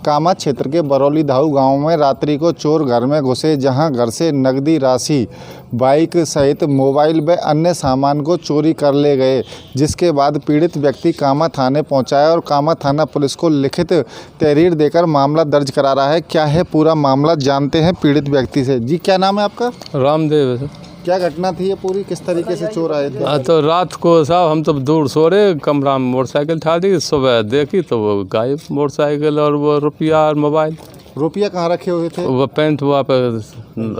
कामा क्षेत्र के बरौली दाऊ गांव में रात्रि को चोर घर में घुसे, जहां घर से नकदी राशि, बाइक सहित मोबाइल व अन्य सामान को चोरी कर ले गए। जिसके बाद पीड़ित व्यक्ति कामा थाने पहुंचाया और कामा थाना पुलिस को लिखित तहरीर देकर मामला दर्ज करा रहा है। क्या है पूरा मामला, जानते हैं पीड़ित व्यक्ति से। जी, क्या नाम है आपका? रामदेव है। क्या घटना थी ये पूरी, किस तरीके से चोर आए थे? तो रात को साहब हम तो दूर सो रहे, कमरा में मोटरसाइकिल था दी, सुबह देखी तो वो गायब मोटरसाइकिल और वो रुपया और मोबाइल। रुपया कहाँ रखे हुए थे? वो पैंट वहाँ पे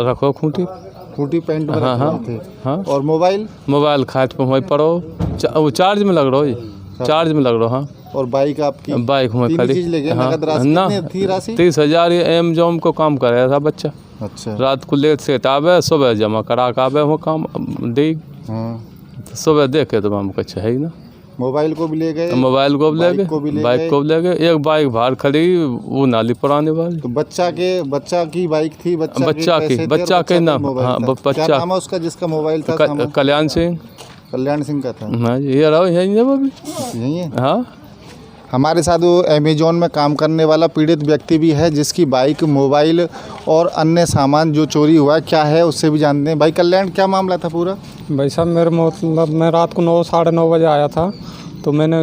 रखो खूंटी पैंट में हाँ, रखे हाँ, हुए थे। हाँ। और मोबाइल खाट पे वहीं पड़ो, वो चार्ज में लग रहा हो, चार्ज में लग रहा। हाँ। और बाइक आपकी? बाइक में तीन चीज ले गए। हाँ, नगद राशि कितनी थी? राशि 30,000। एम को काम कर रहा था बच्चा। अच्छा। रात को लेट से आवे, सुबह जमा करा के आवे वो काम दे। हाँ। तो सुबह देखे तो हम कुछ है ही ना। मोबाइल को भी ले गए? मोबाइल को भी ले गए, बाइक को भी ले गए। एक बाइक बाहर खड़ी, वो नाली पुराने वाली। तो बच्चा की बाइक थी? बच्चा के नाम। हाँ, क्या नाम है उसका जिसका मोबाइल था? कल्याण सिंह का था। हाँ, ये रहो यही है वो भी यही है। हाँ। हमारे साथ वो अमेजोन में काम करने वाला पीड़ित व्यक्ति भी है, जिसकी बाइक, मोबाइल और अन्य सामान जो चोरी हुआ है, क्या है उससे भी जानते हैं। भाई कल्याण, क्या मामला था पूरा? भाई साहब मेरे मतलब मैं रात को 9 साढ़े 9 बजे आया था, तो मैंने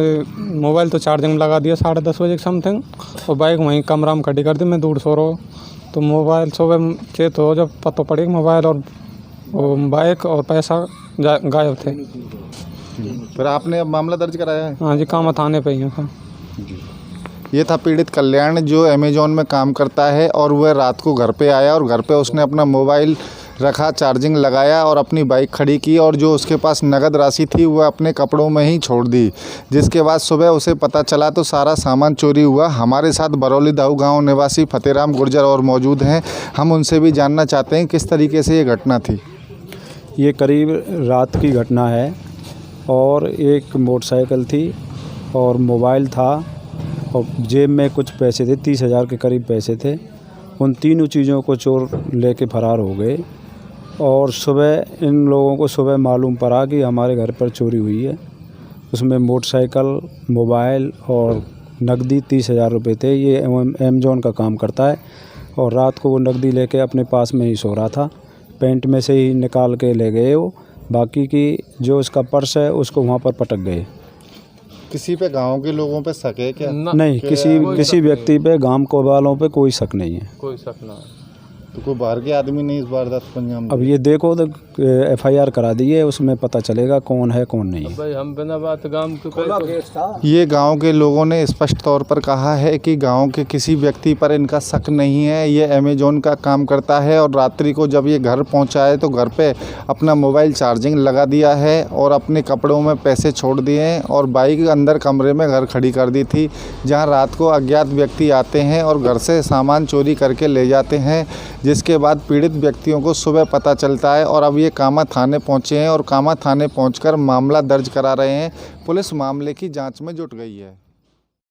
मोबाइल तो चार्जिंग में लगा दिया 10:30 बजे के समथिंग, और बाइक वहीं कमरा में खड़ी कर दी। मैं दूर सो रहा हूँ तो मोबाइल सुबह चेत हो जब पता पड़ी मोबाइल और बाइक और पैसा गायब थे। फिर आपने अब मामला दर्ज कराया है? हाँ जी, कामा थाने पे ही है। ये था पीड़ित कल्याण, जो अमेजोन में काम करता है, और वह रात को घर पे आया और घर पे उसने अपना मोबाइल रखा, चार्जिंग लगाया और अपनी बाइक खड़ी की, और जो उसके पास नगद राशि थी वह अपने कपड़ों में ही छोड़ दी। जिसके बाद सुबह उसे पता चला तो सारा सामान चोरी हुआ। हमारे साथ बरौली दाऊ गांव निवासी फतेहराम गुर्जर और मौजूद हैं। हम उनसे भी जानना चाहते हैं किस तरीके से ये घटना थी। ये करीब रात की घटना है, और एक मोटरसाइकिल थी और मोबाइल था, और जेब में कुछ पैसे थे, 30,000 के करीब पैसे थे। उन तीनों चीज़ों को चोर लेके फरार हो गए। और सुबह इन लोगों को सुबह मालूम पड़ा कि हमारे घर पर चोरी हुई है। उसमें मोटरसाइकिल, मोबाइल और नकदी 30,000 रुपये थे। ये अमेजोन का काम करता है, और रात को वो नकदी लेके अपने पास में ही सो रहा था। पैंट में से ही निकाल के ले गए वो। बाकी की जो उसका पर्स है उसको वहाँ पर पटक गए। किसी पे गांव के लोगों पे शक है क्या? नहीं, किसी व्यक्ति पे, गांव को वालों पे कोई शक नहीं है। कोई शक ना। तो कोई बाहर के आदमी नहीं इस वारदात को अंजाम? अब ये देखो तो FIR करा दी है, उसमें पता चलेगा कौन है कौन नहीं है। भाई हम बिना बात गांव के ये गांव के लोगों ने स्पष्ट तौर पर कहा है कि गांव के किसी व्यक्ति पर इनका शक नहीं है। ये अमेजोन का काम करता है, और रात्रि को जब ये घर पहुंचा है तो घर पे अपना मोबाइल चार्जिंग लगा दिया है और अपने कपड़ों में पैसे छोड़ दिए हैं, और बाइक अंदर कमरे में घर खड़ी कर दी थी, जहाँ रात को अज्ञात व्यक्ति आते हैं और घर से सामान चोरी करके ले जाते हैं। जिसके बाद पीड़ित व्यक्तियों को सुबह पता चलता है, और अब ये कामा थाने पहुंचे हैं और कामा थाने पहुंचकर मामला दर्ज करा रहे हैं। पुलिस मामले की जांच में जुट गई है।